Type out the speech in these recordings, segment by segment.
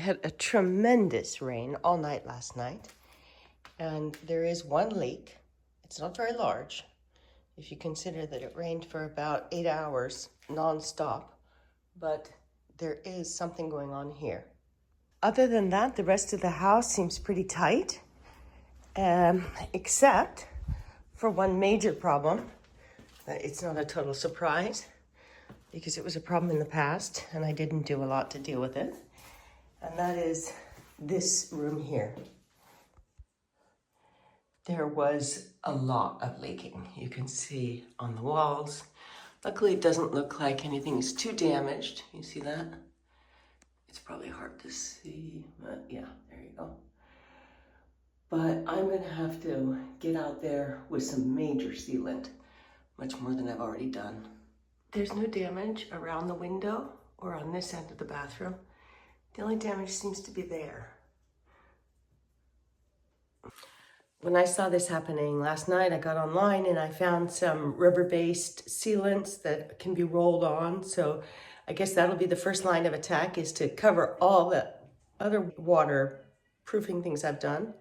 had a tremendous rain all night last night, and there is one leak. It's not very large, if you consider that it rained for about 8 hours non-stop, but there is something going on here. Other than that, the rest of the house seems pretty tight, except for one major problem. It's not a total surprise because it was a problem in the past and I didn't do a lot to deal with it. And that is this room here. There was a lot of leaking. You can see on the walls. Luckily, it doesn't look like anything is too damaged. You see that? It's probably hard to see, but yeah, there you go. But I'm gonna have to get out there with some major sealant, much more than I've already done. There's no damage around the window or on this end of the bathroom. The only damage seems to be there. When I saw this happening last night, I got online and I found some rubber-based sealants that can be rolled on. So I guess that'll be the first line of attack, is to cover all the other waterproofing things I've done.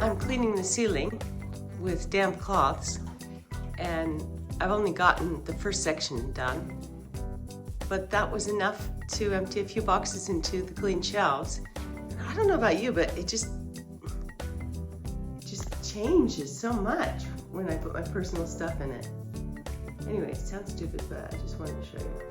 I'm cleaning the ceiling with damp cloths, and I've only gotten the first section done, but that was enough to empty a few boxes into the clean shelves. I don't know about you, but it just changes so much when I put my personal stuff in it. Anyway, it sounds stupid, but I just wanted to show you.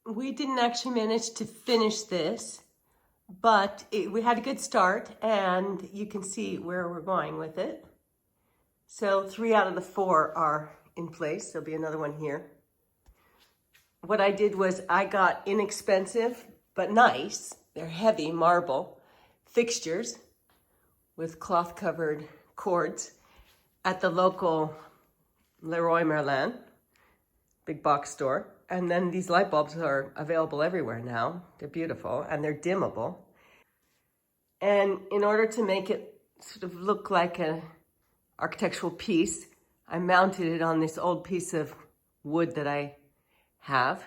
We didn't actually manage to finish this, but we had a good start, and you can see where we're going with it. So 3 out of the 4 are in place. There'll be another one here. What I did was I got inexpensive but nice, they're heavy marble fixtures with cloth covered cords at the local Leroy Merlin big box store. And then these light bulbs are available everywhere now. They're beautiful and they're dimmable. And in order to make it sort of look like an architectural piece, I mounted it on this old piece of wood that I have.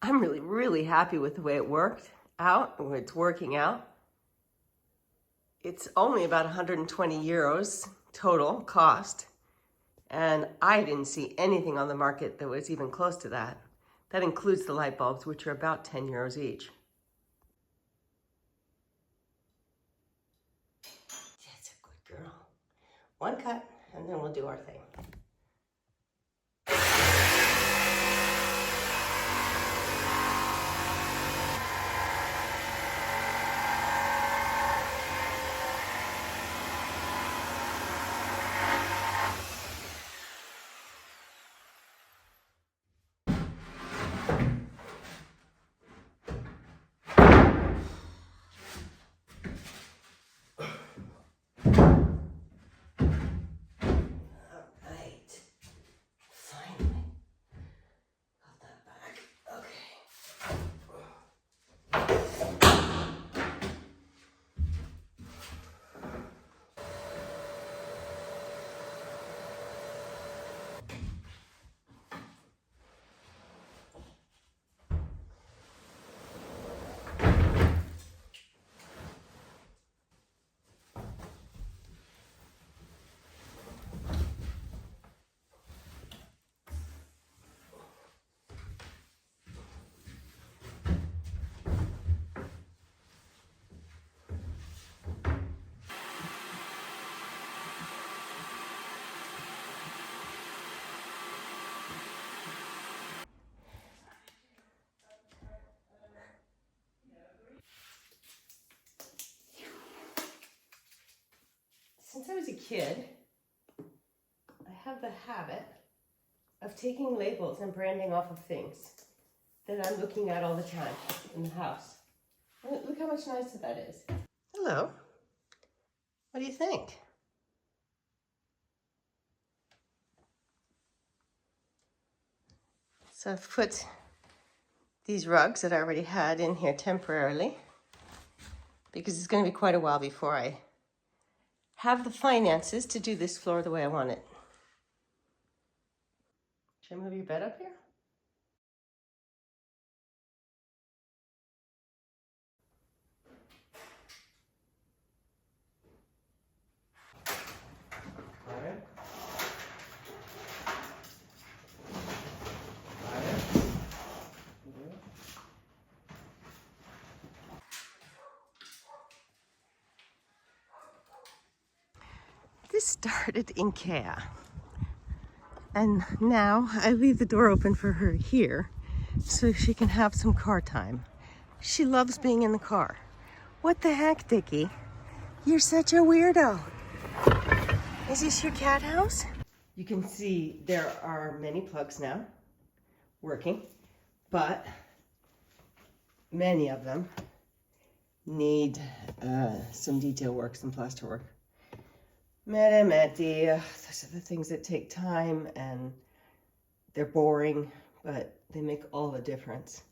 I'm really, really happy with the way it worked out, or it's working out. It's only about 120 euros total cost. And I didn't see anything on the market that was even close to that. That includes the light bulbs, which are about 10 euros each. That's a good girl. One cut, and then we'll do our thing. Since I was a kid, I have the habit of taking labels and branding off of things that I'm looking at all the time in the house. Look how much nicer that is. Hello. What do you think? So I've put these rugs that I already had in here temporarily because it's going to be quite a while before I have the finances to do this floor the way I want it. Should I move your bed up here? This started in IKEA, and now I leave the door open for her here so she can have some car time. She loves being in the car. What the heck, Dickie? You're such a weirdo. Is this your cat house? You can see there are many plugs now working, but many of them need some detail work, some plaster work. Those are the things that take time and they're boring, but they make all the difference.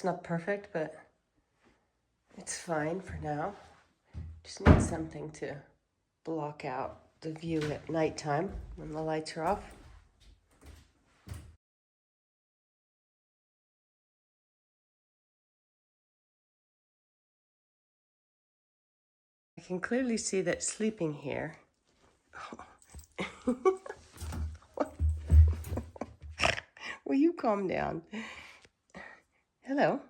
It's not perfect, but it's fine for now. Just need something to block out the view at nighttime when the lights are off. I can clearly see that sleeping here. Will you calm down? Hello.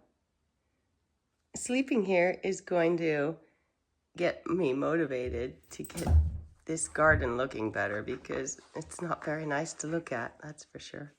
Sleeping here is going to get me motivated to get this garden looking better because it's not very nice to look at, that's for sure.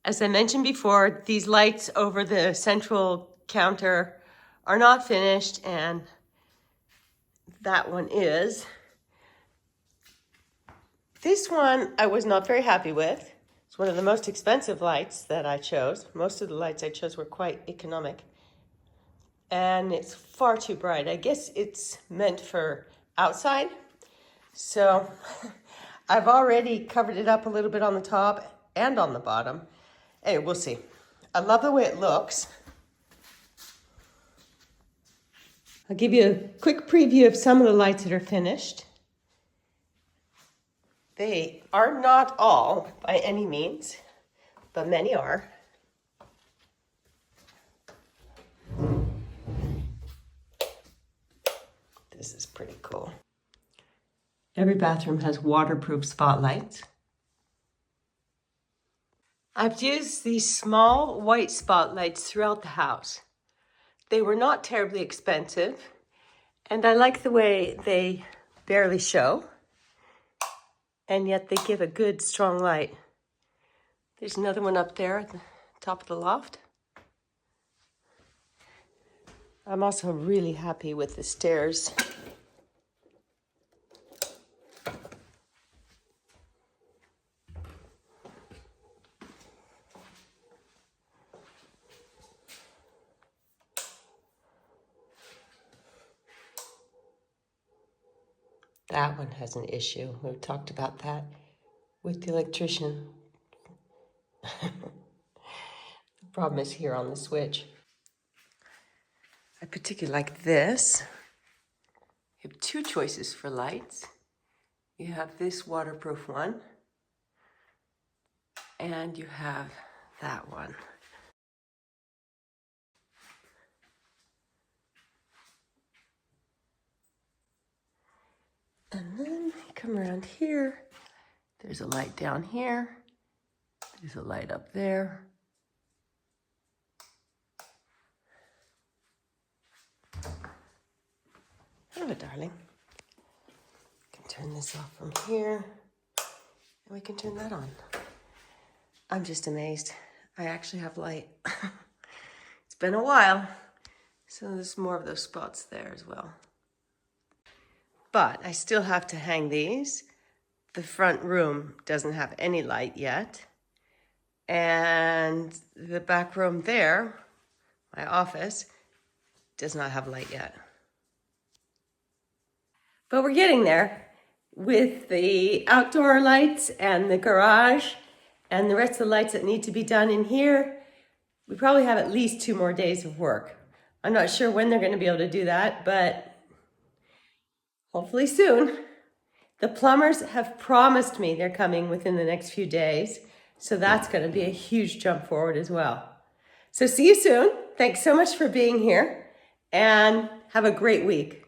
As I mentioned before, these lights over the central counter are not finished, and that one is. This one I was not very happy with. It's one of the most expensive lights that I chose. Most of the lights I chose were quite economic. And it's far too bright. I guess it's meant for outside. So I've already covered it up a little bit on the top and on the bottom. Hey, we'll see. I love the way it looks. I'll give you a quick preview of some of the lights that are finished. They are not all by any means, but many are. This is pretty cool. Every bathroom has waterproof spotlights. I've used these small white spotlights throughout the house. They were not terribly expensive, and I like the way they barely show, and yet they give a good, strong light. There's another one up there at the top of the loft. I'm also really happy with the stairs. That one has an issue. We've talked about that with the electrician. The problem is here on the switch. I particularly like this. You have two choices for lights. You have this waterproof one, and you have that one. And then you come around here. There's a light down here. There's a light up there. Hello, darling. We can turn this off from here, and we can turn that on. I'm just amazed. I actually have light. It's been a while So there's more of those spots there as well. But I still have to hang these. The front room doesn't have any light yet. And the back room there, my office, does not have light yet. But we're getting there with the outdoor lights and the garage and the rest of the lights that need to be done in here. We probably have at least 2 more days of work. I'm not sure when they're going to be able to do that, but hopefully soon. The plumbers have promised me they're coming within the next few days, so that's going to be a huge jump forward as well. So see you soon. Thanks so much for being here, and have a great week.